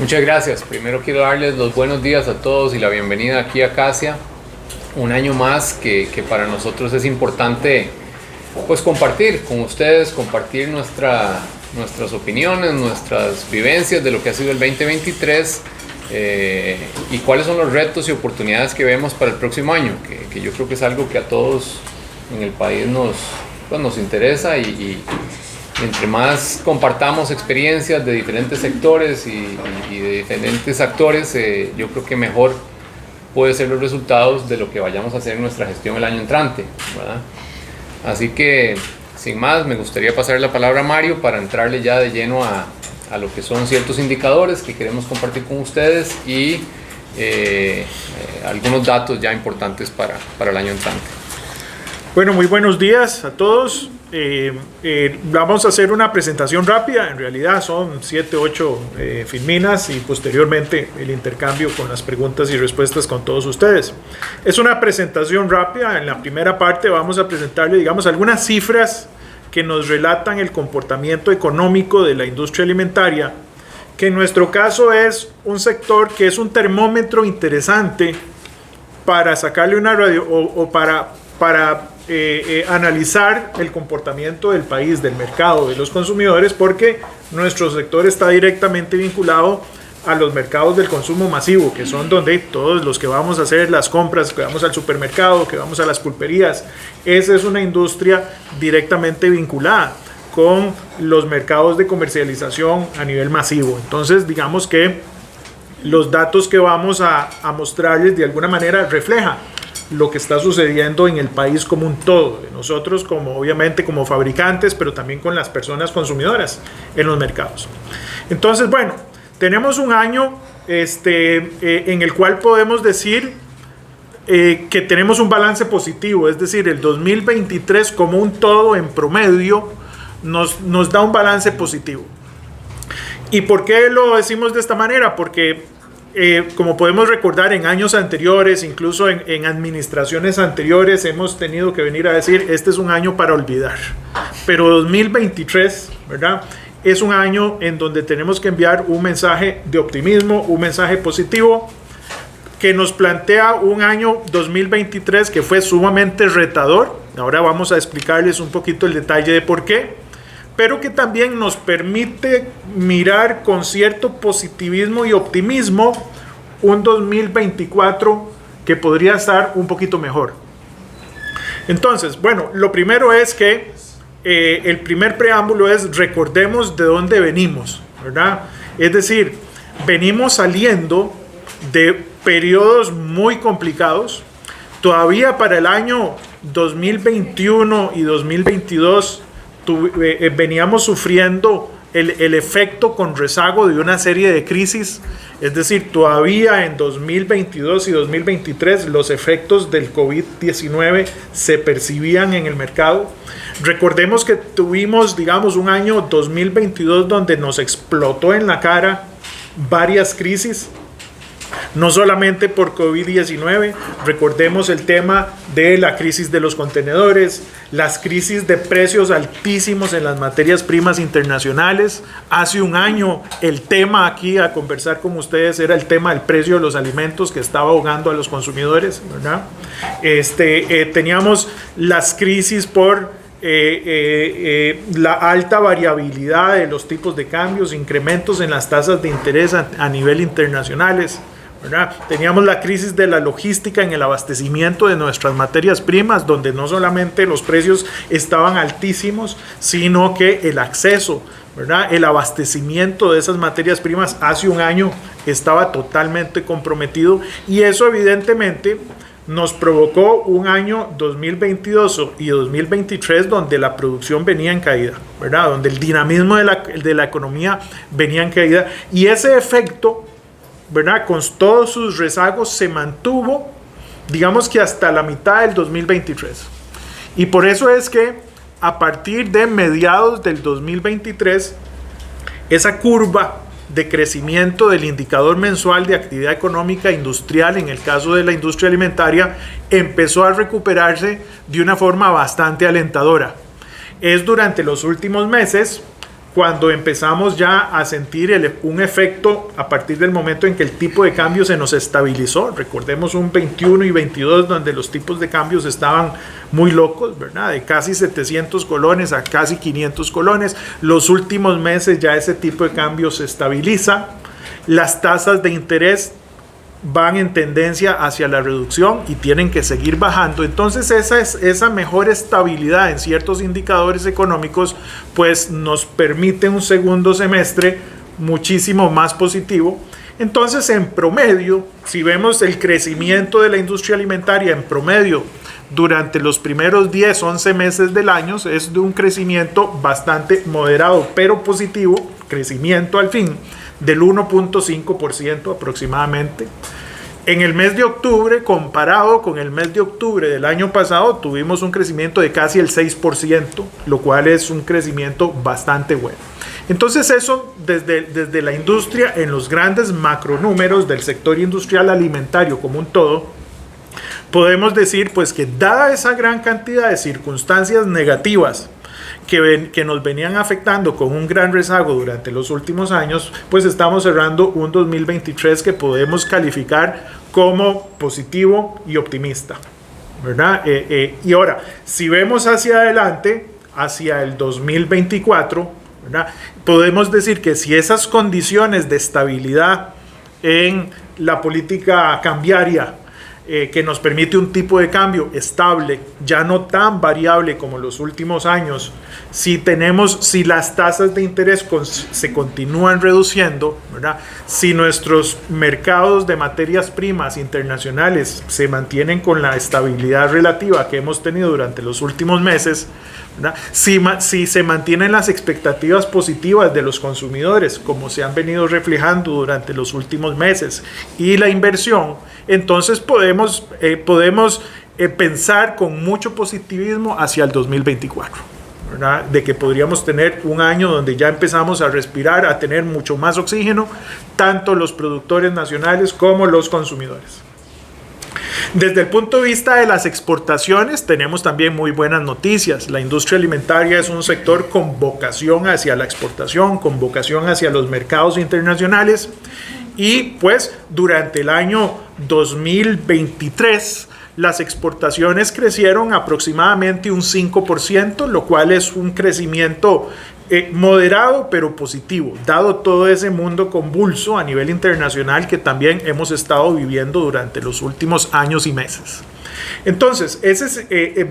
Muchas gracias. Primero quiero darles los buenos días a todos y la bienvenida aquí a Casia. Un año más que para nosotros es importante pues compartir con ustedes, compartir nuestras opiniones, nuestras vivencias de lo que ha sido el 2023 y cuáles son los retos y oportunidades que vemos para el próximo año, que yo creo que es algo que a todos en el país nos interesa y entre más compartamos experiencias de diferentes sectores y de diferentes actores, yo creo que mejor pueden ser los resultados de lo que vayamos a hacer en nuestra gestión el año entrante, ¿verdad? Así que, sin más, me gustaría pasar la palabra a Mario para entrarle ya de lleno a lo que son ciertos indicadores que queremos compartir con ustedes y algunos datos ya importantes para el año entrante. Bueno, muy buenos días a todos. Vamos a hacer una presentación rápida. En realidad son 7, 8 filminas y posteriormente el intercambio con las preguntas y respuestas con todos ustedes. Es una presentación rápida. En la primera parte vamos a presentarle, digamos, algunas cifras que nos relatan el comportamiento económico de la industria alimentaria, que en nuestro caso es un sector que es un termómetro interesante para sacarle una radio o para analizar el comportamiento del país, del mercado, de los consumidores, porque nuestro sector está directamente vinculado a los mercados del consumo masivo, que son donde todos los que vamos a hacer las compras, que vamos al supermercado, que vamos a las pulperías, esa es una industria directamente vinculada con los mercados de comercialización a nivel masivo. Entonces, digamos que los datos que vamos a mostrarles de alguna manera reflejan lo que está sucediendo en el país como un todo, nosotros obviamente como fabricantes, pero también con las personas consumidoras en los mercados. Entonces, bueno, tenemos un año en el cual podemos decir que tenemos un balance positivo, es decir, el 2023 como un todo en promedio nos da un balance positivo. ¿Y por qué lo decimos de esta manera? Porque como podemos recordar en años anteriores, incluso en administraciones anteriores, hemos tenido que venir a decir, este es un año para olvidar. Pero 2023, ¿verdad?, es un año en donde tenemos que enviar un mensaje de optimismo, un mensaje positivo, que nos plantea un año 2023 que fue sumamente retador. Ahora vamos a explicarles un poquito el detalle de por qué, pero que también nos permite mirar con cierto positivismo y optimismo un 2024 que podría estar un poquito mejor. Entonces, bueno, lo primero es que el primer preámbulo es recordemos de dónde venimos, ¿verdad? Es decir, venimos saliendo de periodos muy complicados. Todavía para el año 2021 y 2022 veníamos sufriendo el efecto con rezago de una serie de crisis, es decir, todavía en 2022 y 2023 los efectos del COVID-19 se percibían en el mercado. Recordemos que tuvimos, digamos, un año 2022 donde nos explotó en la cara varias crisis, no solamente por COVID-19, recordemos el tema de la crisis de los contenedores, las crisis de precios altísimos en las materias primas internacionales. Hace un año el tema aquí a conversar con ustedes era el tema del precio de los alimentos que estaba ahogando a los consumidores, ¿verdad? Teníamos las crisis por la alta variabilidad de los tipos de cambios, incrementos en las tasas de interés a nivel internacionales, ¿verdad? Teníamos la crisis de la logística en el abastecimiento de nuestras materias primas, donde no solamente los precios estaban altísimos, sino que el acceso, ¿verdad?, el abastecimiento de esas materias primas hace un año estaba totalmente comprometido, y eso evidentemente nos provocó un año 2022 y 2023 donde la producción venía en caída, ¿verdad?, donde el dinamismo de la economía venía en caída, y ese efecto, ¿verdad?, con todos sus rezagos se mantuvo, digamos que hasta la mitad del 2023. Y por eso es que a partir de mediados del 2023, esa curva de crecimiento del indicador mensual de actividad económica industrial, en el caso de la industria alimentaria, empezó a recuperarse de una forma bastante alentadora. Es durante los últimos meses cuando empezamos ya a sentir un efecto a partir del momento en que el tipo de cambio se nos estabilizó. Recordemos un 21 y 22 donde los tipos de cambios estaban muy locos, ¿verdad? De casi 700 colones a casi 500 colones. Los últimos meses ya ese tipo de cambio se estabiliza. Las tasas de interés van en tendencia hacia la reducción y tienen que seguir bajando. Entonces esa mejor estabilidad en ciertos indicadores económicos pues nos permite un segundo semestre muchísimo más positivo. Entonces, en promedio, si vemos el crecimiento de la industria alimentaria en promedio durante los primeros 10, 11 meses del año, es de un crecimiento bastante moderado pero positivo, crecimiento al fin del 1.5% aproximadamente. En el mes de octubre, comparado con el mes de octubre del año pasado, tuvimos un crecimiento de casi el 6%, lo cual es un crecimiento bastante bueno. Entonces eso desde la industria, en los grandes macronúmeros del sector industrial alimentario como un todo, podemos decir pues que dada esa gran cantidad de circunstancias negativas que nos venían afectando con un gran rezago durante los últimos años, pues estamos cerrando un 2023 que podemos calificar como positivo y optimista, ¿verdad? Y ahora, si vemos hacia adelante, hacia el 2024, ¿verdad? Podemos decir que si esas condiciones de estabilidad en la política cambiaria que nos permite un tipo de cambio estable, ya no tan variable como los últimos años, si las tasas de interés se continúan reduciendo, ¿verdad? Si nuestros mercados de materias primas internacionales se mantienen con la estabilidad relativa que hemos tenido durante los últimos meses, ¿verdad? Si se mantienen las expectativas positivas de los consumidores, como se han venido reflejando durante los últimos meses, y la inversión, entonces podemos pensar con mucho positivismo hacia el 2024, ¿verdad? De que podríamos tener un año donde ya empezamos a respirar, a tener mucho más oxígeno, tanto los productores nacionales como los consumidores. Desde el punto de vista de las exportaciones, tenemos también muy buenas noticias. La industria alimentaria es un sector con vocación hacia la exportación, con vocación hacia los mercados internacionales. Y pues durante el año 2023 las exportaciones crecieron aproximadamente un 5%, lo cual es un crecimiento moderado pero positivo, dado todo ese mundo convulso a nivel internacional que también hemos estado viviendo durante los últimos años y meses. Entonces,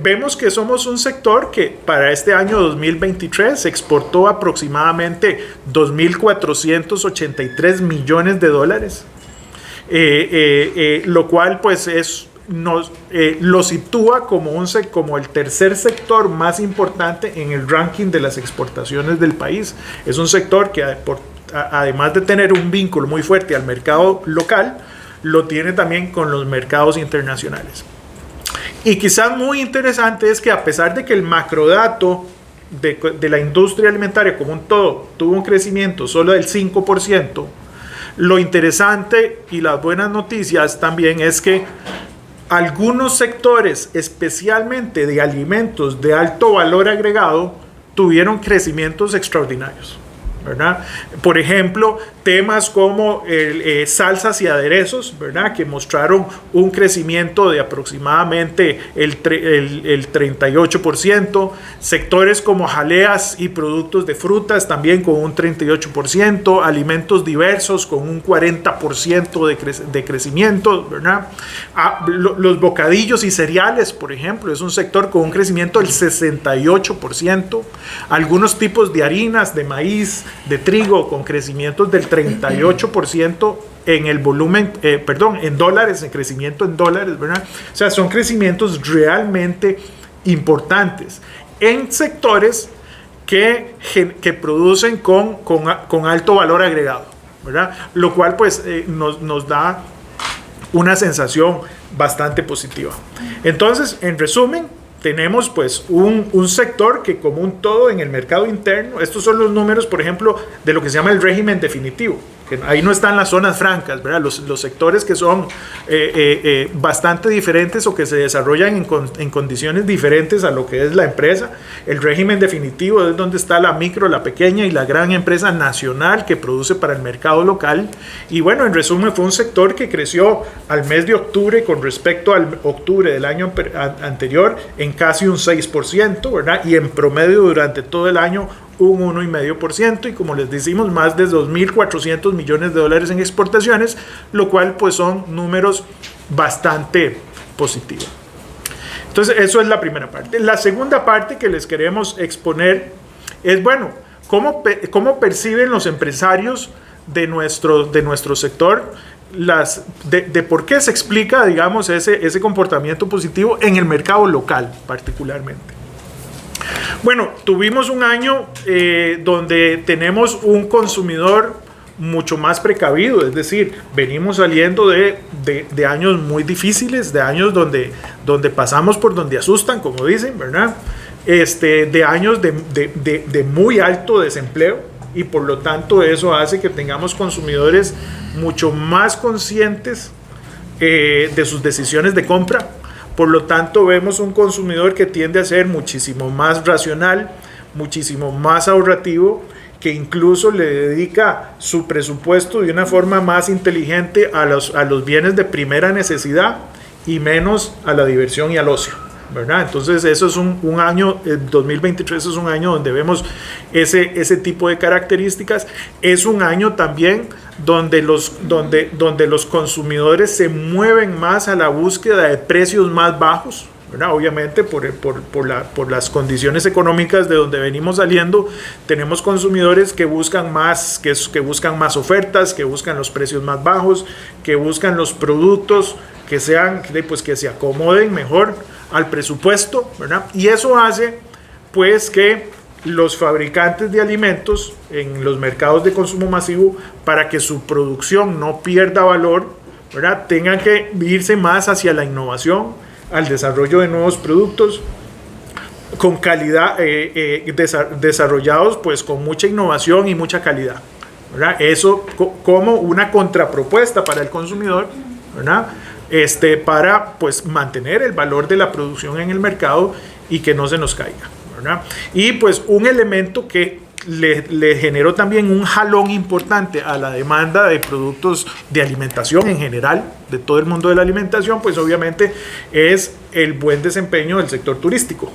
vemos que somos un sector que para este año 2023 se exportó aproximadamente 2.483 millones de dólares, lo cual pues lo sitúa como el tercer sector más importante en el ranking de las exportaciones del país. Es un sector que además de tener un vínculo muy fuerte al mercado local, lo tiene también con los mercados internacionales. Y quizás muy interesante es que a pesar de que el macrodato de la industria alimentaria como un todo tuvo un crecimiento solo del 5%, lo interesante y las buenas noticias también es que algunos sectores, especialmente de alimentos de alto valor agregado, tuvieron crecimientos extraordinarios, ¿verdad? Por ejemplo, temas como salsas y aderezos, ¿verdad? Que mostraron un crecimiento de aproximadamente el 38%, sectores como jaleas y productos de frutas también con un 38%, alimentos diversos con un 40% de crecimiento, ¿verdad? Los bocadillos y cereales, por ejemplo, es un sector con un crecimiento del 68%, algunos tipos de harinas, de maíz, de trigo con crecimientos del 38% en el volumen, en dólares, en crecimiento en dólares, ¿verdad? O sea, son crecimientos realmente importantes en sectores que producen con alto valor agregado, ¿verdad? Lo cual pues nos da una sensación bastante positiva. Entonces, en resumen, tenemos pues un sector que como un todo en el mercado interno, estos son los números, por ejemplo, de lo que se llama el régimen definitivo, que ahí no están las zonas francas, ¿verdad? Los sectores que son bastante diferentes o que se desarrollan en condiciones diferentes a lo que es la empresa. El régimen definitivo es donde está la micro, la pequeña y la gran empresa nacional que produce para el mercado local. Y bueno, en resumen, fue un sector que creció al mes de octubre con respecto al octubre del año anterior en casi un 6%, ¿verdad? Y en promedio durante todo el año un 1,5%, y como les decimos, más de 2.400 millones de dólares en exportaciones, lo cual pues son números bastante positivos. Entonces eso es la primera parte. La segunda parte que les queremos exponer es, bueno, cómo perciben los empresarios de nuestro sector de por qué se explica, digamos, ese comportamiento positivo en el mercado local particularmente. Bueno, tuvimos un año donde tenemos un consumidor mucho más precavido, es decir, venimos saliendo de años muy difíciles, de años donde pasamos por donde asustan, como dicen, ¿verdad? De años de muy alto desempleo, y por lo tanto eso hace que tengamos consumidores mucho más conscientes de sus decisiones de compra. Por lo tanto, vemos un consumidor que tiende a ser muchísimo más racional, muchísimo más ahorrativo, que incluso le dedica su presupuesto de una forma más inteligente a los bienes de primera necesidad y menos a la diversión y al ocio, ¿verdad? Entonces, eso es un año, el 2023 es un año donde vemos ese tipo de características. Es un año también donde los consumidores se mueven más a la búsqueda de precios más bajos, ¿verdad? Obviamente por las condiciones económicas de donde venimos saliendo, tenemos consumidores que buscan más ofertas, que buscan los precios más bajos, que buscan los productos que se acomoden mejor al presupuesto, ¿verdad? Y eso hace pues que los fabricantes de alimentos en los mercados de consumo masivo, para que su producción no pierda valor, ¿verdad?, tengan que irse más hacia la innovación, al desarrollo de nuevos productos con calidad, desarrollados pues con mucha innovación y mucha calidad, ¿verdad? Eso como una contrapropuesta para el consumidor, ¿verdad?, para pues mantener el valor de la producción en el mercado y que no se nos caiga, ¿verdad? Y pues un elemento que le generó también un jalón importante a la demanda de productos de alimentación en general, de todo el mundo de la alimentación, pues obviamente es el buen desempeño del sector turístico,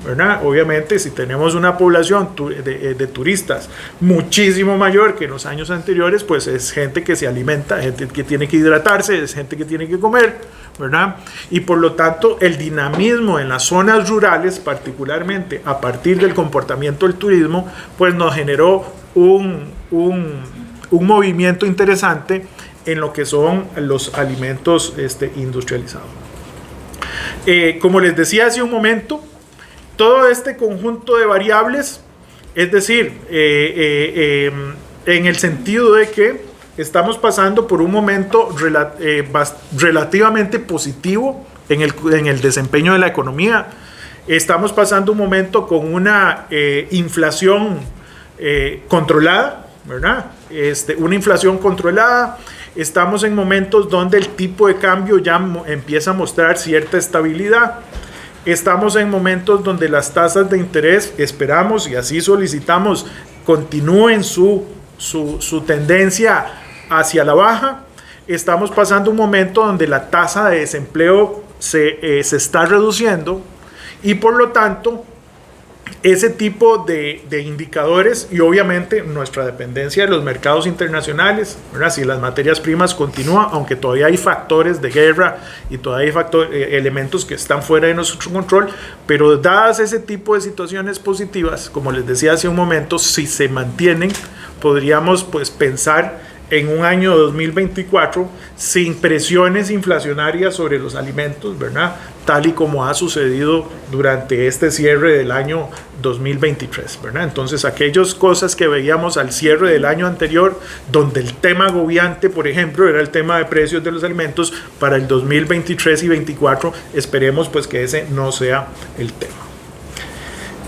¿verdad? Obviamente, si tenemos una población de turistas muchísimo mayor que en los años anteriores, pues es gente que se alimenta, gente que tiene que hidratarse, es gente que tiene que comer, ¿verdad? Y por lo tanto, el dinamismo en las zonas rurales, particularmente a partir del comportamiento del turismo, pues nos generó un movimiento interesante en lo que son los alimentos industrializados. Como les decía hace un momento, todo este conjunto de variables, es decir, en el sentido de que estamos pasando por un momento relativamente positivo en el desempeño de la economía. Estamos pasando un momento con una inflación controlada, ¿verdad? Una inflación controlada. Estamos en momentos donde el tipo de cambio ya empieza a mostrar cierta estabilidad. Estamos en momentos donde las tasas de interés, esperamos y así solicitamos, continúen su tendencia hacia la baja. Estamos pasando un momento donde la tasa de desempleo se está reduciendo, y por lo tanto ese tipo de indicadores, y obviamente nuestra dependencia de los mercados internacionales, ¿verdad? Si las materias primas continúan, aunque todavía hay factores de guerra y todavía hay elementos que están fuera de nuestro control, pero dadas ese tipo de situaciones positivas, como les decía hace un momento, si se mantienen, podríamos pues pensar en un año 2024 sin presiones inflacionarias sobre los alimentos, ¿verdad?, tal y como ha sucedido durante este cierre del año 2023, ¿verdad? Entonces, aquellas cosas que veíamos al cierre del año anterior, donde el tema agobiante, por ejemplo, era el tema de precios de los alimentos, para el 2023 y 2024 esperemos pues que ese no sea el tema.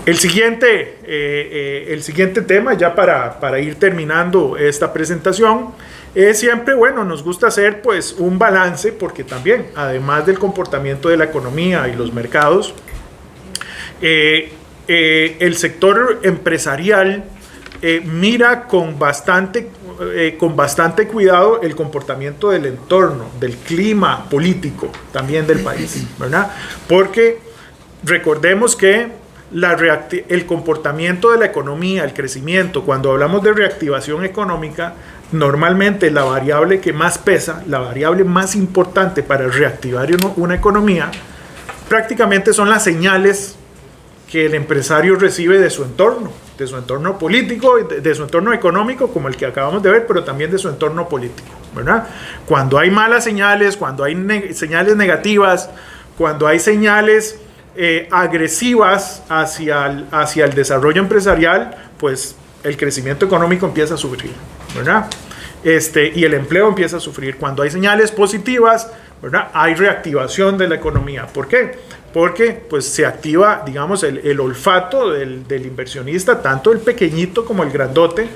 El siguiente tema, ya para ir terminando esta presentación, es siempre, bueno, nos gusta hacer pues un balance, porque también, además del comportamiento de la economía y los mercados, el sector empresarial mira con bastante cuidado el comportamiento del entorno, del clima político también del país, ¿verdad? Porque recordemos que el comportamiento de la economía, el crecimiento, cuando hablamos de reactivación económica, normalmente la variable que más pesa, la variable más importante para reactivar una economía, prácticamente son las señales que el empresario recibe de su entorno político, de su entorno económico, como el que acabamos de ver, pero también de su entorno político, ¿verdad? Cuando hay malas señales, cuando hay señales negativas, cuando hay señales agresivas hacia el desarrollo empresarial, pues el crecimiento económico empieza a sufrir, ¿verdad? Y el empleo empieza a sufrir. Cuando hay señales positivas, ¿verdad?, hay reactivación de la economía. ¿Por qué? Porque pues, se activa, digamos, el olfato del inversionista, tanto el pequeñito como el grandote,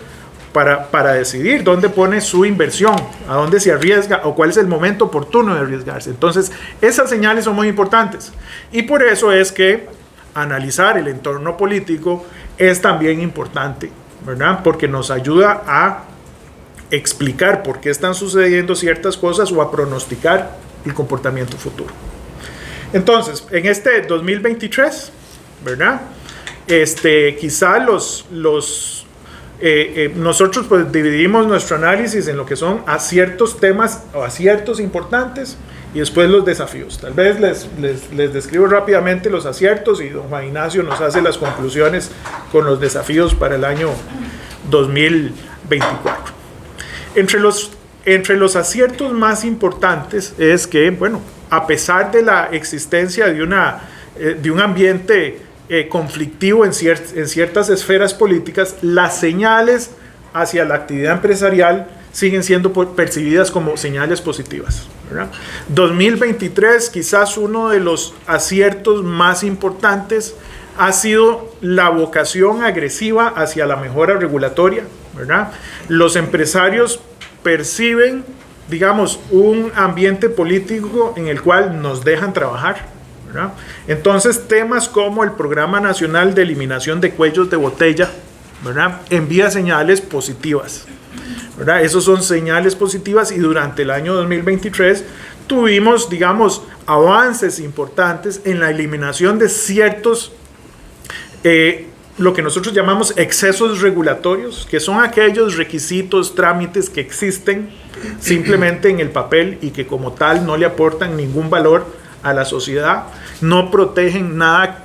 para decidir dónde pone su inversión, a dónde se arriesga o cuál es el momento oportuno de arriesgarse. Entonces, esas señales son muy importantes. Y por eso es que analizar el entorno político es también importante, ¿verdad? Porque nos ayuda a explicar por qué están sucediendo ciertas cosas o a pronosticar el comportamiento futuro. Entonces, en este 2023, ¿verdad? Quizá nosotros pues dividimos nuestro análisis en lo que son aciertos temas o aciertos importantes y después los desafíos. Tal vez les describo rápidamente los aciertos y don Juan Ignacio nos hace las conclusiones con los desafíos para el año 2024. Entre los aciertos más importantes es que, bueno, a pesar de la existencia de un ambiente conflictivo en ciertas esferas políticas, las señales hacia la actividad empresarial siguen siendo percibidas como señales positivas, ¿verdad? 2023, quizás uno de los aciertos más importantes ha sido la vocación agresiva hacia la mejora regulatoria, ¿verdad? Los empresarios perciben, digamos, un ambiente político en el cual nos dejan trabajar, ¿verdad? Entonces, temas como el Programa Nacional de Eliminación de Cuellos de Botella, ¿verdad?, envía señales positivas, ¿verdad? Esos son señales positivas y durante el año 2023 tuvimos, digamos, avances importantes en la eliminación de ciertos, lo que nosotros llamamos excesos regulatorios, que son aquellos requisitos, trámites que existen simplemente en el papel y que como tal no le aportan ningún valor a la sociedad, no protegen nada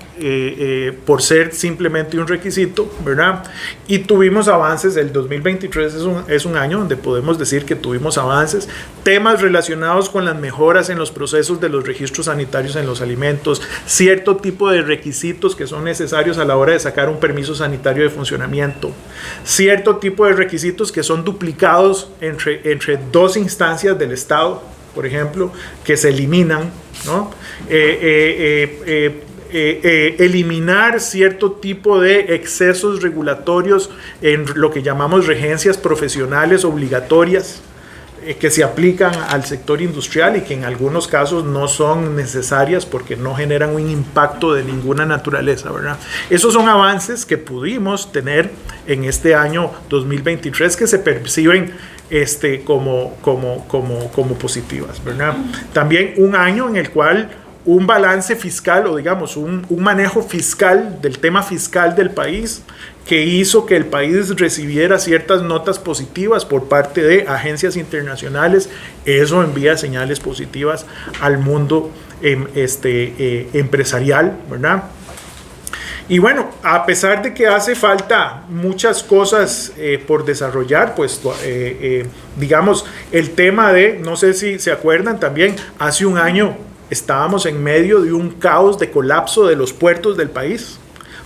por ser simplemente un requisito, ¿verdad? Y tuvimos avances. El 2023 es un año donde podemos decir que tuvimos avances, temas relacionados con las mejoras en los procesos de los registros sanitarios en los alimentos, cierto tipo de requisitos que son necesarios a la hora de sacar un permiso sanitario de funcionamiento, cierto tipo de requisitos que son duplicados entre dos instancias del Estado, por ejemplo, que se eliminan, ¿no? Eliminar cierto tipo de excesos regulatorios en lo que llamamos regencias profesionales obligatorias que se aplican al sector industrial y que en algunos casos no son necesarias porque no generan un impacto de ninguna naturaleza, ¿verdad? Esos son avances que pudimos tener en este año 2023 que se perciben como positivas, ¿verdad? También un año en el cual un balance fiscal o digamos un manejo fiscal del tema fiscal del país que hizo que el país recibiera ciertas notas positivas por parte de agencias internacionales. Eso envía señales positivas al mundo empresarial, ¿verdad? Y bueno, a pesar de que hace falta muchas cosas por desarrollar, pues digamos el tema de, no sé si se acuerdan también, hace un año estábamos en medio de un caos de colapso de los puertos del país,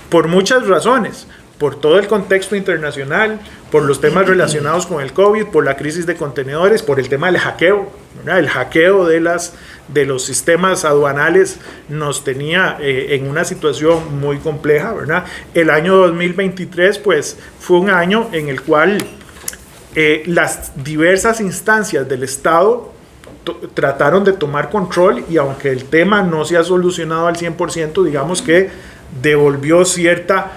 por muchas razones, por todo el contexto internacional, por los temas relacionados con el COVID, por la crisis de contenedores, por el tema del hackeo, ¿verdad? El hackeo de los sistemas aduanales nos tenía en una situación muy compleja, ¿verdad? El año 2023 pues fue un año en el cual las diversas instancias del Estado trataron de tomar control, y aunque el tema no se ha solucionado al 100%, digamos que devolvió cierta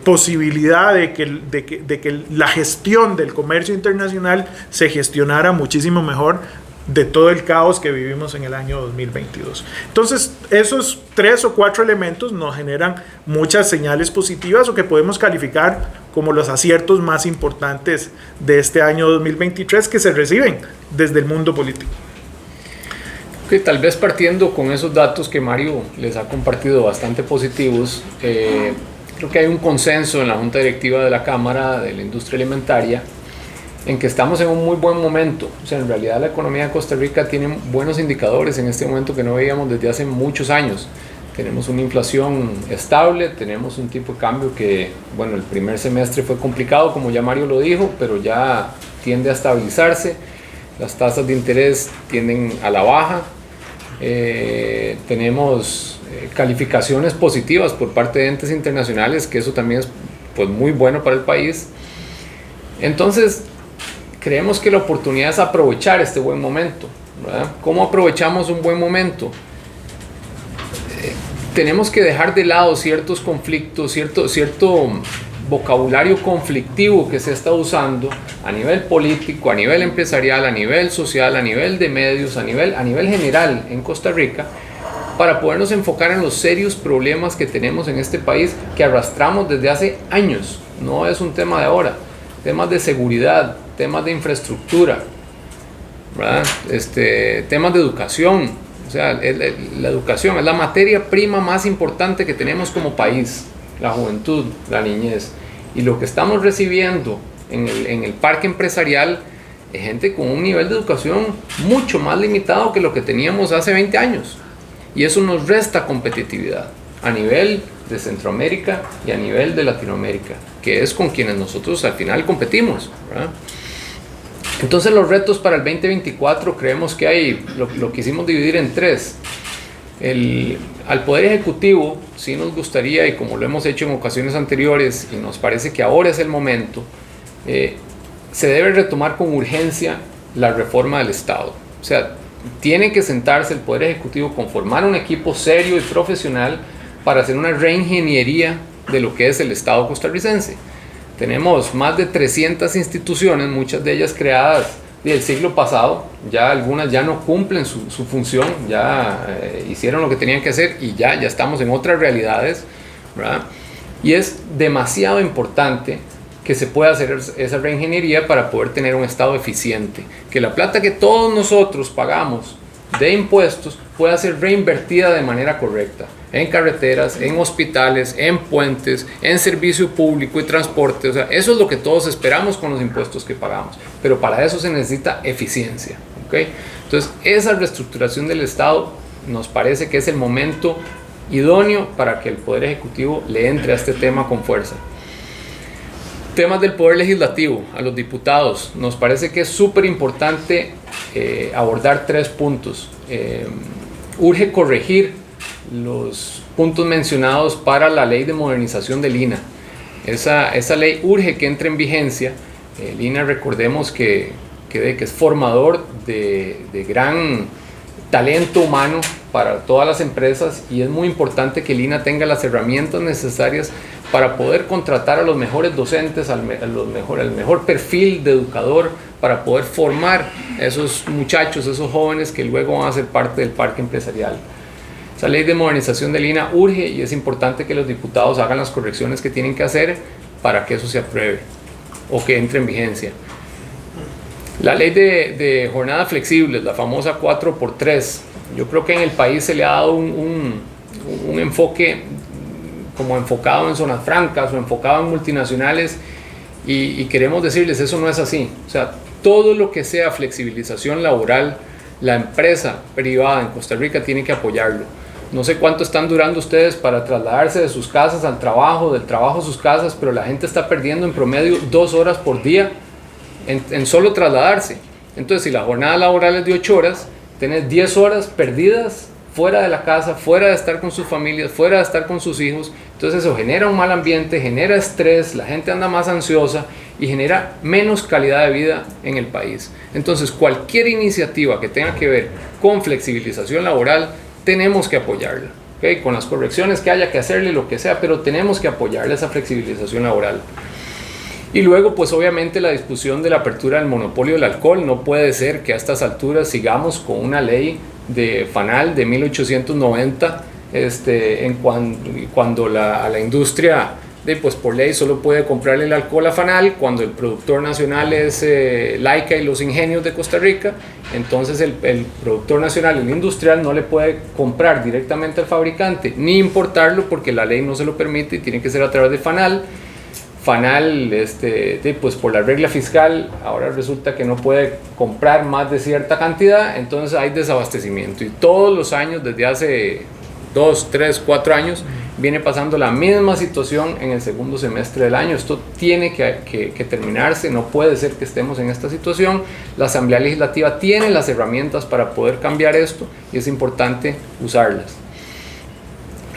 posibilidad de que la gestión del comercio internacional se gestionara muchísimo mejor de todo el caos que vivimos en el año 2022. Entonces, esos 3 o 4 elementos nos generan muchas señales positivas, o que podemos calificar como los aciertos más importantes de este año 2023 que se reciben desde el mundo político. Okay, tal vez partiendo con esos datos que Mario les ha compartido bastante positivos, creo que hay un consenso en la Junta Directiva de la Cámara de la Industria Alimentaria en que estamos en un muy buen momento. O sea, en realidad la economía de Costa Rica tiene buenos indicadores en este momento que no veíamos desde hace muchos años. Tenemos una inflación estable, tenemos un tipo de cambio que, bueno, el primer semestre fue complicado, como ya Mario lo dijo, pero ya tiende a estabilizarse. Las tasas de interés tienden a la baja. Tenemos calificaciones positivas por parte de entes internacionales, que eso también es pues muy bueno para el país. Entonces, creemos que la oportunidad es aprovechar este buen momento, ¿verdad? ¿Cómo aprovechamos un buen momento? Tenemos que dejar de lado ciertos conflictos, cierto vocabulario conflictivo que se está usando a nivel político, a nivel empresarial, a nivel social, a nivel de medios, a nivel general en Costa Rica, para podernos enfocar en los serios problemas que tenemos en este país, que arrastramos desde hace años. No es un tema de ahora. Temas de seguridad, temas de infraestructura, ¿verdad? Temas de educación. O sea, la educación es la materia prima más importante que tenemos como país, la juventud, la niñez. Y lo que estamos recibiendo en el parque empresarial es gente con un nivel de educación mucho más limitado que lo que teníamos hace 20 años. Y eso nos resta competitividad a nivel de Centroamérica y a nivel de Latinoamérica, que es con quienes nosotros al final competimos, ¿verdad? Entonces los retos para el 2024 creemos que hay, lo quisimos dividir en 3. Al Poder Ejecutivo sí nos gustaría, y como lo hemos hecho en ocasiones anteriores, y nos parece que ahora es el momento, se debe retomar con urgencia la reforma del Estado. O sea, tiene que sentarse el Poder Ejecutivo, conformar un equipo serio y profesional para hacer una reingeniería de lo que es el Estado costarricense. Tenemos más de 300 instituciones, muchas de ellas creadas del siglo pasado, ya algunas ya no cumplen su función, ya hicieron lo que tenían que hacer y ya estamos en otras realidades, ¿verdad? Y es demasiado importante que se pueda hacer esa reingeniería para poder tener un Estado eficiente, que la plata que todos nosotros pagamos de impuestos pueda ser reinvertida de manera correcta en carreteras, en hospitales, en puentes, en servicio público y transporte. O sea, eso es lo que todos esperamos con los impuestos que pagamos, pero para eso se necesita eficiencia, ¿okay? Entonces, esa reestructuración del Estado nos parece que es el momento idóneo para que el Poder Ejecutivo le entre a este tema con fuerza. Temas del Poder Legislativo, a los diputados, nos parece que es súper importante abordar 3 puntos. Urge corregir los puntos mencionados para la ley de modernización del INAH. Esa ley urge que entre en vigencia. El INAH, recordemos que es formador de gran talento humano para todas las empresas, y es muy importante que el INAH tenga las herramientas necesarias para poder contratar a los mejores docentes, al mejor perfil de educador, para poder formar a esos muchachos, esos jóvenes que luego van a ser parte del parque empresarial. Esa ley de modernización del INAH urge, y es importante que los diputados hagan las correcciones que tienen que hacer para que eso se apruebe o que entre en vigencia. La ley de jornada flexible, la famosa 4x3, yo creo que en el país se le ha dado un enfoque como enfocado en zonas francas o enfocado en multinacionales, y queremos decirles, eso no es así. O sea, todo lo que sea flexibilización laboral, la empresa privada en Costa Rica tiene que apoyarlo. No sé cuánto están durando ustedes para trasladarse de sus casas al trabajo, del trabajo a sus casas, pero la gente está perdiendo en promedio 2 horas por día en solo trasladarse. Entonces, si la jornada laboral es de 8 horas, tenés 10 horas perdidas fuera de la casa, fuera de estar con sus familias, fuera de estar con sus hijos. Entonces eso genera un mal ambiente, genera estrés, la gente anda más ansiosa y genera menos calidad de vida en el país. Entonces cualquier iniciativa que tenga que ver con flexibilización laboral, tenemos que apoyarla, ¿okay? Con las correcciones que haya que hacerle, lo que sea, pero tenemos que apoyarle esa flexibilización laboral. Y luego, pues obviamente la discusión de la apertura del monopolio del alcohol. No puede ser que a estas alturas sigamos con una ley de FANAL de 1890, cuando a la industria, pues por ley solo puede comprarle el alcohol a FANAL, cuando el productor nacional es Laica y los ingenios de Costa Rica. Entonces el productor nacional, el industrial, no le puede comprar directamente al fabricante ni importarlo porque la ley no se lo permite y tiene que ser a través de FANAL. FANAL, pues por la regla fiscal, ahora resulta que no puede comprar más de cierta cantidad, entonces hay desabastecimiento. Y todos los años, desde hace 2, 3, 4 años, viene pasando la misma situación en el segundo semestre del año. Esto tiene que terminarse, no puede ser que estemos en esta situación. La Asamblea Legislativa tiene las herramientas para poder cambiar esto y es importante usarlas.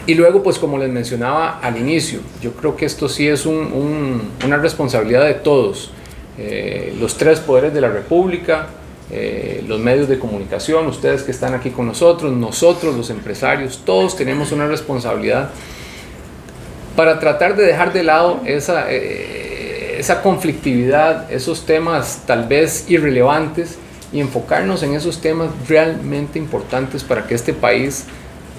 Y luego, pues como les mencionaba al inicio, yo creo que esto sí es una responsabilidad de todos, los 3 poderes de la República, los medios de comunicación, ustedes que están aquí con nosotros los empresarios, todos tenemos una responsabilidad para tratar de dejar de lado esa conflictividad, esos temas tal vez irrelevantes y enfocarnos en esos temas realmente importantes para que este país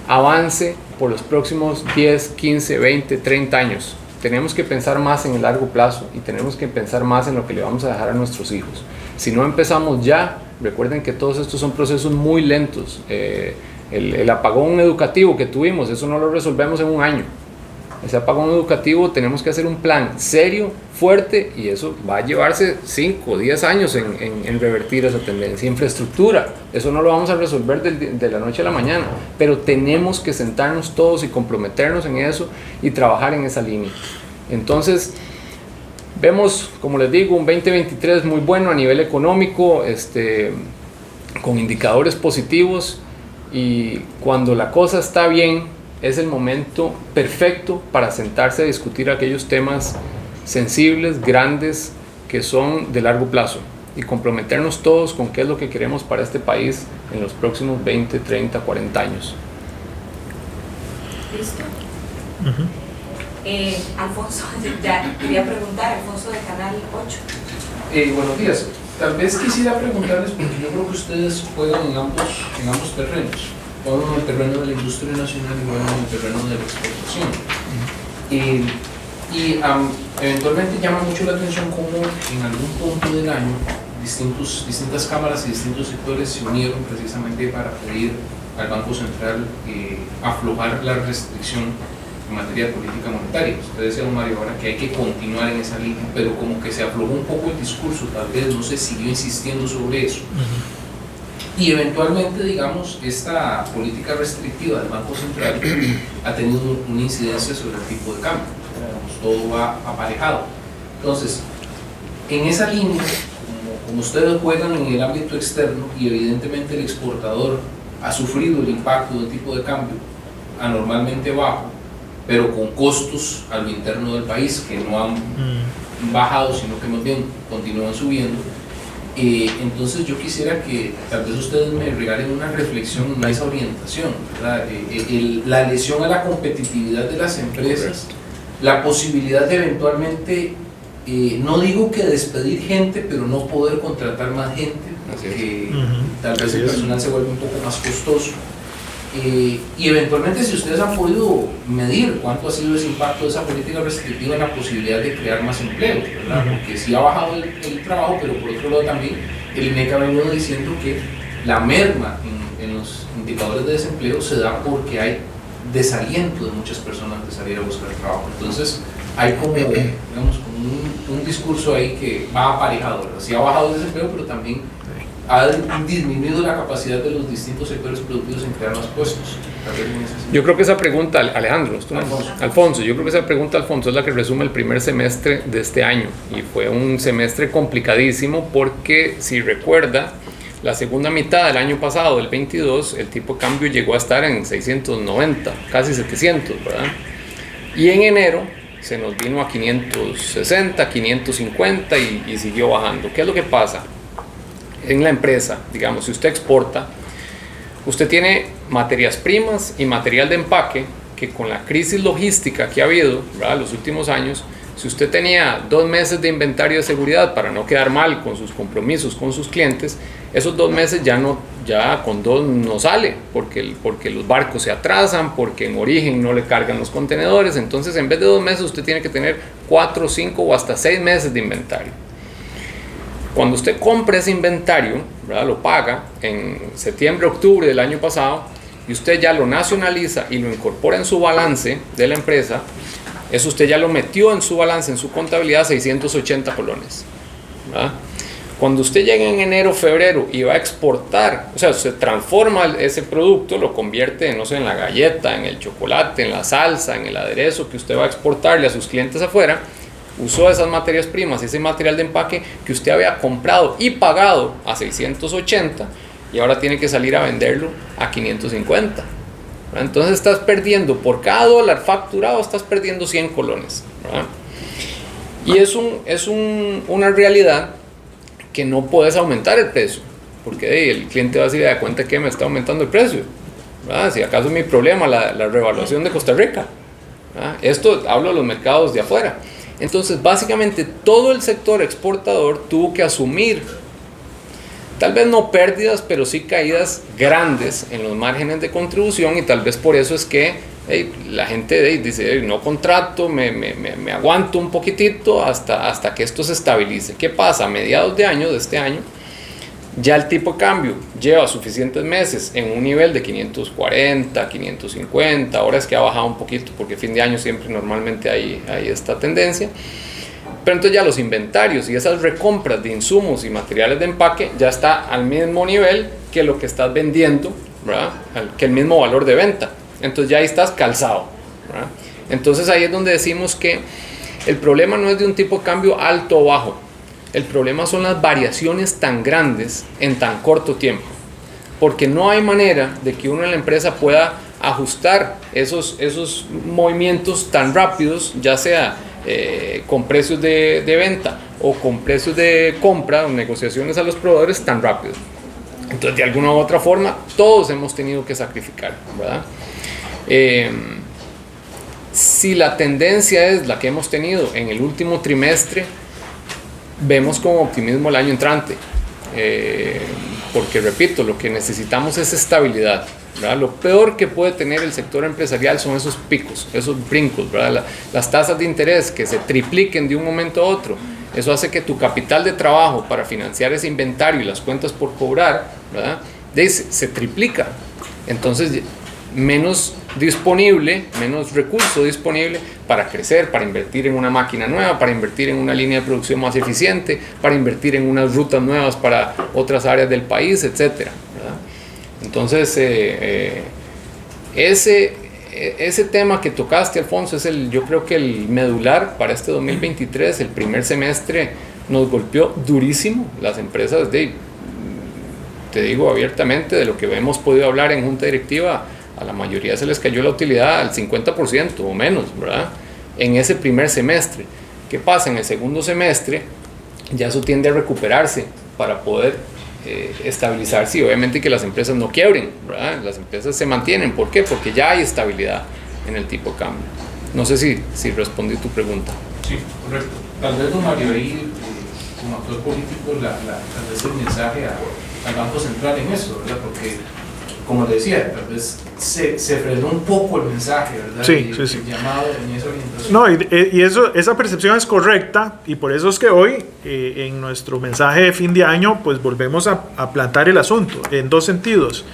avance por los próximos 10, 15, 20, 30 años. Tenemos que pensar más en el largo plazo y tenemos que pensar más en lo que le vamos a dejar a nuestros hijos. Si no empezamos ya, recuerden que todos estos son procesos muy lentos. El apagón educativo que tuvimos, eso no lo resolvemos en un año. Ese apagón educativo tenemos que hacer un plan serio, fuerte, y eso va a llevarse 5 o 10 años en revertir esa tendencia. Infraestructura, eso no lo vamos a resolver de la noche a la mañana, pero tenemos que sentarnos todos y comprometernos en eso y trabajar en esa línea. Entonces vemos, como les digo, un 2023 muy bueno a nivel económico, con indicadores positivos, y cuando la cosa está bien es el momento perfecto para sentarse a discutir aquellos temas sensibles, grandes, que son de largo plazo, y comprometernos todos con qué es lo que queremos para este país en los próximos 20, 30, 40 años. ¿Listo? Alfonso, ya quería preguntar, Alfonso de Canal 8. Buenos días. Tal vez quisiera preguntarles, porque yo creo que ustedes juegan en ambos terrenos. Juegan en el terreno de la industria nacional y juegan en el terreno de la exportación. Eventualmente llama mucho la atención cómo en algún punto del año distintas cámaras y distintos sectores se unieron precisamente para pedir al Banco Central aflojar la restricción en materia de política monetaria. Usted decía, don Mario, ahora que hay que continuar en esa línea, pero como que se aflojó un poco el discurso, tal vez no se siguió insistiendo sobre eso. Y eventualmente, digamos, esta política restrictiva del Banco Central ha tenido una incidencia sobre el tipo de cambio. Todo va aparejado. Entonces, en esa línea, como ustedes juegan en el ámbito externo y evidentemente el exportador ha sufrido el impacto del tipo de cambio anormalmente bajo, pero con costos a lo interno del país que no han bajado, sino que más bien continúan subiendo. Entonces yo quisiera que tal vez ustedes me regalen una reflexión en esa orientación, ¿verdad? La lesión a la competitividad de las empresas, la posibilidad de eventualmente, no digo que despedir gente, pero no poder contratar más gente, porque tal vez el personal se vuelve un poco más costoso. Y eventualmente, si ustedes han podido medir cuánto ha sido ese impacto de esa política restrictiva en la posibilidad de crear más empleos, ¿verdad? Porque sí ha bajado el trabajo, pero por otro lado también el INEC ha venido diciendo que la merma en los indicadores de desempleo se da porque hay desaliento de muchas personas de salir a buscar trabajo. Entonces hay como, digamos, como un discurso ahí que va aparejado, ¿verdad? Sí ha bajado el desempleo, pero también ha disminuido la capacidad de los distintos sectores productivos en crear más puestos. Yo creo que esa pregunta, Alejandro, Alfonso, yo creo que esa pregunta, Alfonso, es la que resume el primer semestre de este año, y fue un semestre complicadísimo porque, si recuerda, la segunda mitad del año pasado, del 22, el tipo de cambio llegó a estar en 690, casi 700, ¿verdad? Y en enero se nos vino a 560, 550 y siguió bajando. ¿Qué es lo que pasa? En la empresa, digamos, si usted exporta, usted tiene materias primas y material de empaque que, con la crisis logística que ha habido, ¿verdad?, los últimos años, si usted tenía 2 meses de inventario de seguridad para no quedar mal con sus compromisos con sus clientes, esos 2 meses ya con 2 no sale, porque los barcos se atrasan, porque en origen no le cargan los contenedores. Entonces, en vez de 2 meses, usted tiene que tener 4, 5 o hasta 6 meses de inventario. Cuando usted compra ese inventario, ¿verdad?, lo paga en septiembre, octubre del año pasado, y usted ya lo nacionaliza y lo incorpora en su balance de la empresa, eso usted ya lo metió en su balance, en su contabilidad, 680 colones, ¿verdad? Cuando usted llega en enero, febrero y va a exportar, o sea, se transforma ese producto, lo convierte, no sé, en la galleta, en el chocolate, en la salsa, en el aderezo que usted va a exportarle a sus clientes afuera, usó esas materias primas, ese material de empaque que usted había comprado y pagado a 680, y ahora tiene que salir a venderlo a 550. Entonces estás perdiendo, por cada dólar facturado, estás perdiendo 100 colones, ¿verdad? Y es una realidad que no puedes aumentar el precio, porque el cliente va a decir, da cuenta que me está aumentando el precio, ¿verdad? Si acaso es mi problema la revaluación de Costa Rica, ¿verdad? Esto hablo de los mercados de afuera. Entonces, básicamente, todo el sector exportador tuvo que asumir, tal vez no pérdidas, pero sí caídas grandes en los márgenes de contribución, y tal vez por eso es que la gente dice, no contrato, me aguanto un poquitito hasta que esto se estabilice. ¿Qué pasa? A mediados de este año, ya el tipo de cambio lleva suficientes meses en un nivel de 540, 550, ahora es que ha bajado un poquito, porque fin de año siempre normalmente hay esta tendencia. Pero entonces ya los inventarios y esas recompras de insumos y materiales de empaque ya está al mismo nivel que lo que estás vendiendo, ¿verdad?, que el mismo valor de venta. Entonces ya ahí estás calzado, ¿verdad? Entonces ahí es donde decimos que el problema no es de un tipo de cambio alto o bajo. El problema son las variaciones tan grandes en tan corto tiempo, porque no hay manera de que uno en la empresa pueda ajustar esos movimientos tan rápidos, ya sea con precios de venta o con precios de compra o negociaciones a los proveedores tan rápidos. Entonces, de alguna u otra forma, todos hemos tenido que sacrificar, ¿verdad? Si la tendencia es la que hemos tenido en el último trimestre, vemos con optimismo el año entrante, porque, repito, lo que necesitamos es estabilidad, ¿verdad? Lo peor que puede tener el sector empresarial son esos picos, esos brincos, ¿verdad? Las tasas de interés que se tripliquen de un momento a otro. Eso hace que tu capital de trabajo para financiar ese inventario y las cuentas por cobrar, ¿verdad?, se triplica. Entonces, menos disponible, menos recurso disponible para crecer, para invertir en una máquina nueva, para invertir en una línea de producción más eficiente, para invertir en unas rutas nuevas para otras áreas del país, etcétera, ¿verdad? Entonces, ese tema que tocaste, Alfonso, es yo creo que el medular para este 2023. El primer semestre nos golpeó durísimo. Las empresas, te digo abiertamente, de lo que hemos podido hablar en junta directiva, a la mayoría se les cayó la utilidad al 50% o menos, ¿verdad?, en ese primer semestre. ¿Qué pasa? En el segundo semestre ya eso tiende a recuperarse para poder estabilizarse, y obviamente que las empresas no quiebren, ¿verdad? Las empresas se mantienen. ¿Por qué? Porque ya hay estabilidad en el tipo de cambio. No sé si respondí tu pregunta. Sí, correcto. Tal vez, don Mario, ahí como actor político, tal vez el mensaje al Banco Central en eso, ¿verdad? Porque, como le decía, tal vez se frenó un poco el mensaje, ¿verdad? Sí. El llamado en esa orientación. No, esa percepción es correcta, y por eso es que hoy, en nuestro mensaje de fin de año, pues volvemos a plantar el asunto en dos sentidos.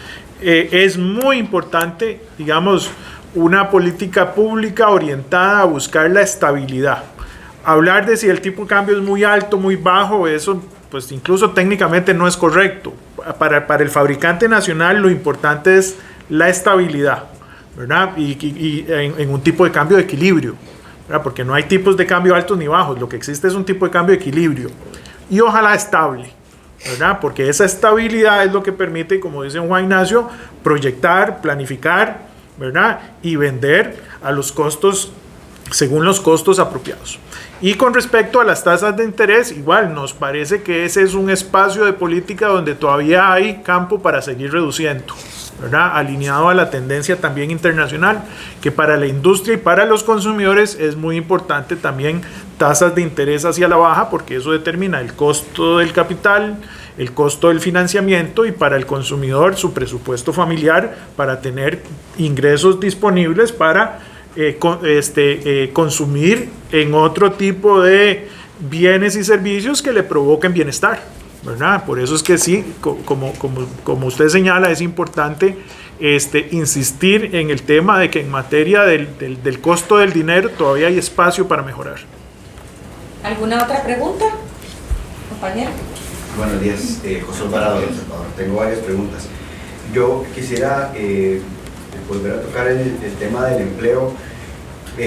Es muy importante, digamos, una política pública orientada a buscar la estabilidad. Hablar de si el tipo de cambio es muy alto, muy bajo, eso pues incluso técnicamente no es correcto. para el fabricante nacional lo importante es la estabilidad, ¿verdad? Y en un tipo de cambio de equilibrio, ¿verdad? Porque no hay tipos de cambio altos ni bajos, lo que existe es un tipo de cambio de equilibrio y ojalá estable, ¿verdad? Porque esa estabilidad es lo que permite, como dice Juan Ignacio, proyectar, planificar, ¿verdad? Y vender a los costos, según los costos apropiados. Y con respecto a las tasas de interés, igual nos parece que ese es un espacio de política donde todavía hay campo para seguir reduciendo, ¿verdad? Alineado a la tendencia también internacional, que para la industria y para los consumidores es muy importante también tasas de interés hacia la baja, porque eso determina el costo del capital, el costo del financiamiento y para el consumidor su presupuesto familiar para tener ingresos disponibles para consumir en otro tipo de bienes y servicios que le provoquen bienestar, ¿verdad? Por eso es que sí, como usted señala, es importante insistir en el tema de que en materia del costo del dinero todavía hay espacio para mejorar. ¿Alguna otra pregunta, compañero? Buenos días, José Alvarado de El Salvador. Tengo varias preguntas. Yo quisiera volver a tocar el tema del empleo,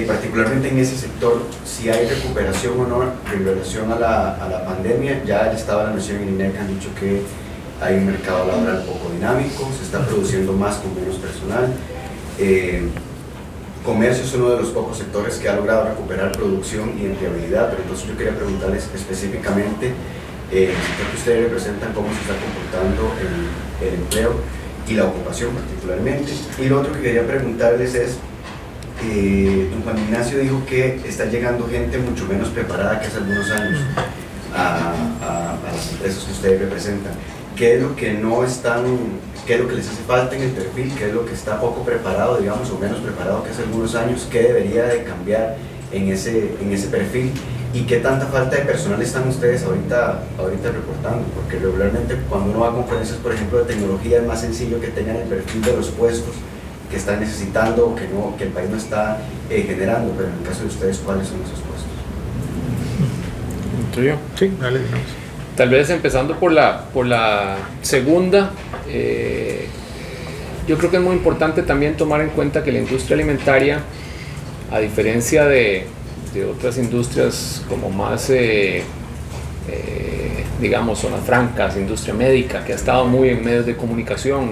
particularmente en ese sector, si hay recuperación o no en relación a la pandemia. Ya estaba la mención en INEC, han dicho que hay un mercado laboral poco dinámico, se está produciendo más con menos personal. Comercio es uno de los pocos sectores que ha logrado recuperar producción y empleabilidad, pero entonces yo quería preguntarles específicamente el sector que ustedes representan, cómo se está comportando el empleo y la ocupación particularmente. Y lo otro que quería preguntarles es, don Juan Ignacio dijo que está llegando gente mucho menos preparada que hace algunos años a las empresas que ustedes representan. ¿Qué es lo que no están, qué es lo que les hace falta en el perfil, qué es lo que está poco preparado, digamos, o menos preparado que hace algunos años, qué debería de cambiar en ese perfil? ¿Y qué tanta falta de personal están ustedes ahorita reportando? Porque regularmente cuando uno va a conferencias, por ejemplo, de tecnología, es más sencillo que tengan el perfil de los puestos que están necesitando o que el país no está generando, pero en el caso de ustedes, ¿cuáles son esos puestos? ¿Tuyo? Sí, dale. Tal vez empezando por la segunda, yo creo que es muy importante también tomar en cuenta que la industria alimentaria, a diferencia de otras industrias como más, digamos, zonas francas, industria médica, que ha estado muy en medios de comunicación,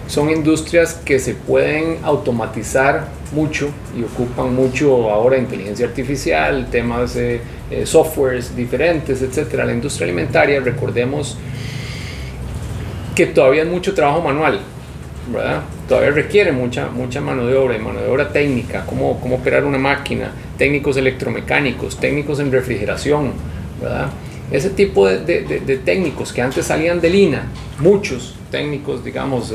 son industrias que se pueden automatizar mucho y ocupan mucho ahora inteligencia artificial, temas de softwares diferentes, etc. La industria alimentaria, recordemos que todavía es mucho trabajo manual, ¿verdad? Todavía requiere mucha mano de obra y mano de obra técnica, cómo operar una máquina, técnicos electromecánicos, técnicos en refrigeración, ¿verdad? Ese tipo de técnicos que antes salían de Lina, muchos técnicos, digamos,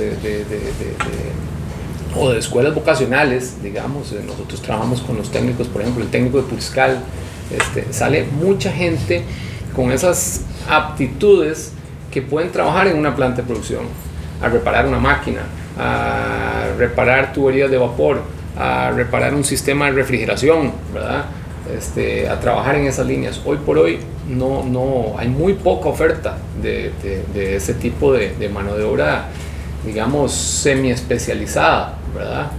o de escuelas vocacionales, digamos, nosotros trabajamos con los técnicos, por ejemplo, el técnico de Puriscal, sale mucha gente con esas aptitudes que pueden trabajar en una planta de producción, a reparar una máquina, a reparar tuberías de vapor, a reparar un sistema de refrigeración, ¿verdad? A trabajar en esas líneas. Hoy por hoy no hay muy poca oferta de ese tipo de mano de obra, digamos, semi especializada, ¿verdad?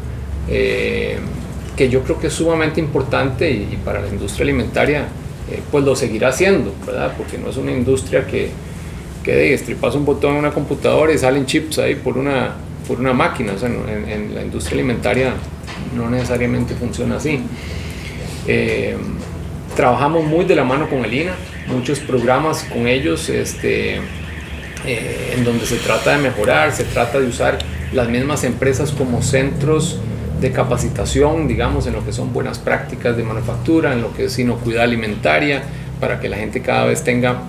Que yo creo que es sumamente importante y para la industria alimentaria pues lo seguirá haciendo, ¿verdad? Porque no es una industria que estripas un botón en una computadora y salen chips ahí por una máquina. O sea, en la industria alimentaria no necesariamente funciona así. Trabajamos muy de la mano con el INA, muchos programas con ellos en donde se trata de mejorar, se trata de usar las mismas empresas como centros de capacitación, digamos, en lo que son buenas prácticas de manufactura, en lo que es inocuidad alimentaria, para que la gente cada vez tenga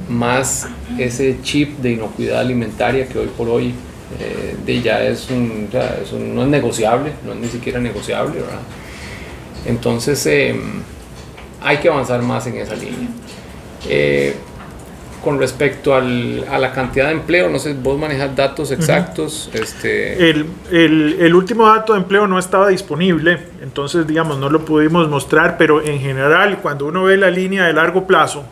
más ese chip de inocuidad alimentaria que hoy por hoy ya no es negociable, no es ni siquiera negociable, ¿verdad? Entonces hay que avanzar más en esa línea. Con respecto a la cantidad de empleo, no sé, vos manejas datos exactos. El último dato de empleo no estaba disponible, entonces digamos no lo pudimos mostrar, pero en general cuando uno ve la línea de largo plazo,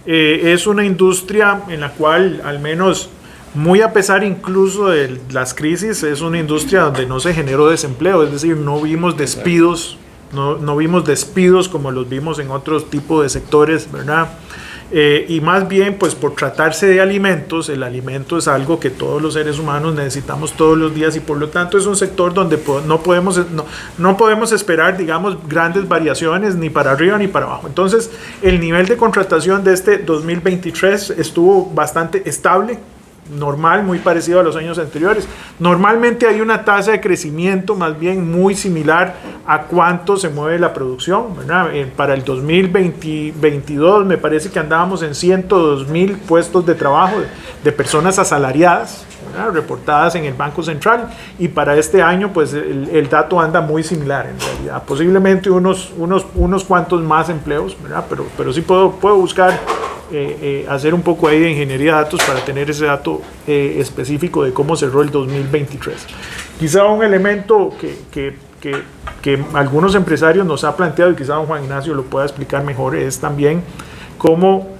es una industria en la cual al menos muy a pesar incluso de las crisis, es una industria donde no se generó desempleo, es decir, no vimos despidos, no vimos despidos como los vimos en otros tipos de sectores, ¿verdad? Y más bien, pues por tratarse de alimentos, el alimento es algo que todos los seres humanos necesitamos todos los días y por lo tanto es un sector donde no podemos esperar, digamos, grandes variaciones ni para arriba ni para abajo. Entonces, el nivel de contratación de este 2023 estuvo bastante estable, normal, muy parecido a los años anteriores. Normalmente hay una tasa de crecimiento más bien muy similar a cuánto se mueve la producción, ¿verdad? Para el 2022 me parece que andábamos en 102,000 puestos de trabajo de personas asalariadas, ¿verdad? Reportadas en el Banco Central, y para este año pues el dato anda muy similar en realidad, posiblemente unos cuantos más empleos, ¿verdad? Pero sí puedo buscar hacer un poco ahí de ingeniería de datos para tener ese dato específico de cómo cerró el 2023. Quizá un elemento que algunos empresarios nos ha planteado, y quizá don Juan Ignacio lo pueda explicar mejor, es también cómo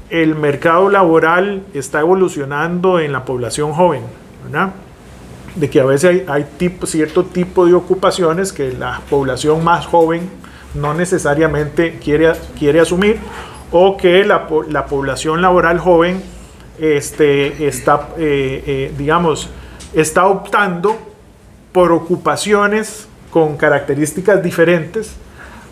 el mercado laboral está evolucionando en la población joven, ¿verdad? De que a veces hay cierto tipo de ocupaciones que la población más joven no necesariamente quiere asumir, o que la población laboral joven está optando por ocupaciones con características diferentes,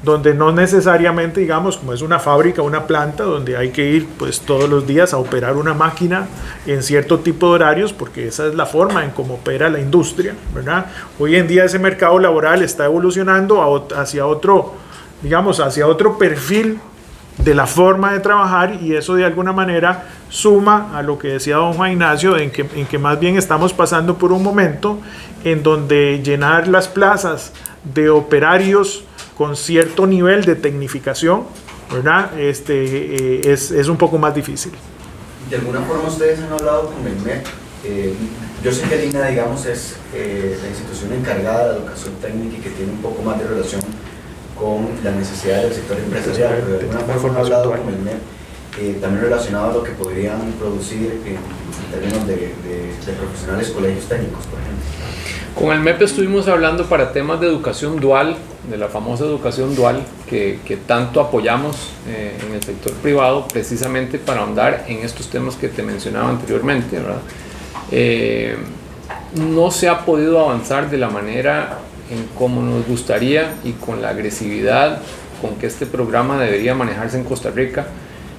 donde no necesariamente, digamos, como es una fábrica, una planta, donde hay que ir pues todos los días a operar una máquina en cierto tipo de horarios, porque esa es la forma en cómo opera la industria, ¿verdad? Hoy en día ese mercado laboral está evolucionando hacia otro perfil de la forma de trabajar, y eso de alguna manera suma a lo que decía don Juan Ignacio, en que más bien estamos pasando por un momento en donde llenar las plazas de operarios con cierto nivel de tecnificación, ¿verdad? Es un poco más difícil. De alguna forma ustedes han hablado con el MEP. Yo sé que el INA, digamos, es la institución encargada de la educación técnica y que tiene un poco más de relación con las necesidades del sector empresarial, pero de alguna forma han hablado con el MEP, también relacionado a lo que podrían producir en términos de profesionales, colegios técnicos, por ejemplo. Con el MEP estuvimos hablando para temas de educación dual, de la famosa educación dual que tanto apoyamos en el sector privado, precisamente para ahondar en estos temas que te mencionaba anteriormente, ¿verdad? No se ha podido avanzar de la manera en cómo nos gustaría y con la agresividad con que este programa debería manejarse en Costa Rica.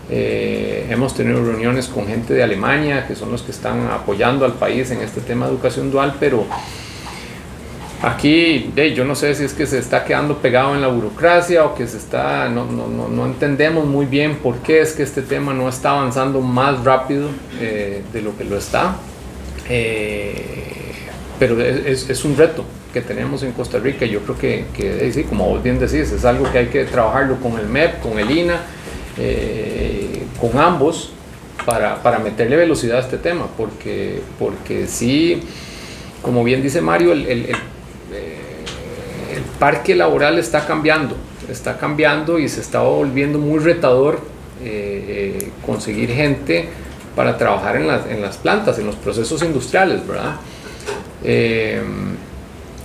Hemos tenido reuniones con gente de Alemania, que son los que están apoyando al país en este tema de educación dual, pero aquí yo no sé si es que se está quedando pegado en la burocracia o que no entendemos muy bien por qué es que este tema no está avanzando más rápido de lo que lo está, pero es un reto que tenemos en Costa Rica. Yo creo que sí, como vos bien decís, es algo que hay que trabajarlo con el MEP, con el INA, con ambos para meterle velocidad a este tema, porque sí, como bien dice Mario, el parque laboral está cambiando y se está volviendo muy retador conseguir gente para trabajar en las plantas, en los procesos industriales, ¿verdad?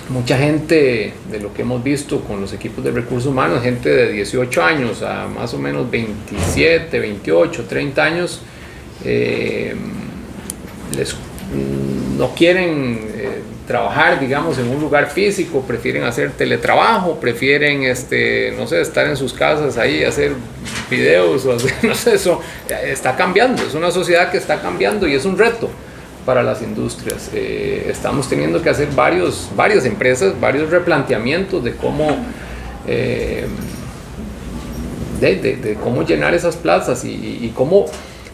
Mucha gente, de lo que hemos visto con los equipos de recursos humanos, gente de 18 años a más o menos 27, 28, 30 años, no quieren trabajar, digamos, en un lugar físico, prefieren hacer teletrabajo, prefieren, no sé, estar en sus casas ahí, hacer videos, o hacer, no sé, eso está cambiando, es una sociedad que está cambiando y es un reto para las industrias. Estamos teniendo que hacer varias empresas, varios replanteamientos de cómo de cómo llenar esas plazas y cómo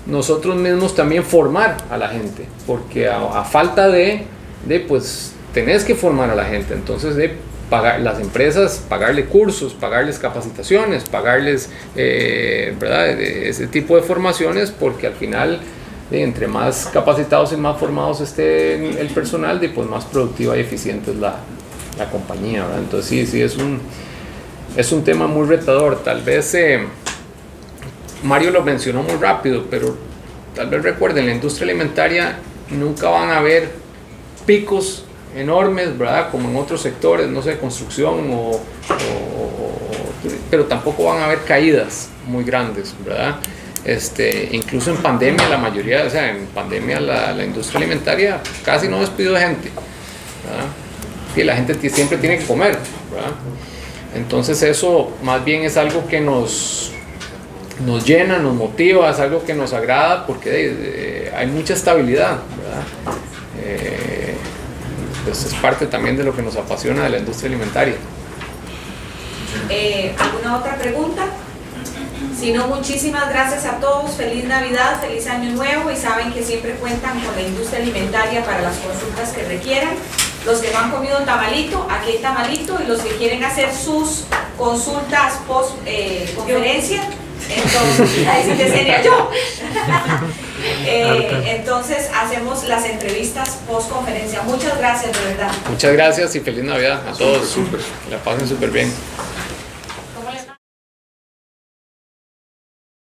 nosotros mismos también formar a la gente, porque a falta de pues tenés que formar a la gente, entonces pagar las empresas, pagarle cursos, pagarles capacitaciones, pagarles ¿verdad? Ese tipo de formaciones, porque al final entre más capacitados y más formados esté el personal, pues más productiva y eficiente es la compañía, ¿verdad? Entonces sí, es un tema muy retador. Tal vez Mario lo mencionó muy rápido, pero tal vez recuerden, la industria alimentaria nunca van a haber picos enormes, ¿verdad? Como en otros sectores, no sé, construcción pero tampoco van a haber caídas muy grandes, ¿verdad? Incluso en pandemia la mayoría, o sea, en pandemia la industria alimentaria casi no despidió de gente, ¿verdad? Y la gente siempre tiene que comer, ¿verdad? Entonces eso más bien es algo que nos llena, nos motiva, es algo que nos agrada porque hay mucha estabilidad, ¿verdad? Pues es parte también de lo que nos apasiona de la industria alimentaria. ¿Alguna otra pregunta? Si no, muchísimas gracias a todos, feliz Navidad, feliz Año Nuevo, y saben que siempre cuentan con la industria alimentaria para las consultas que requieran. Los que no han comido tamalito, aquí hay tamalito, y los que quieren hacer sus consultas post conferencia, entonces, ahí sí que sería yo. Entonces hacemos las entrevistas post conferencia. Muchas gracias, de verdad. Muchas gracias y feliz Navidad a todos. Que la pasen súper bien.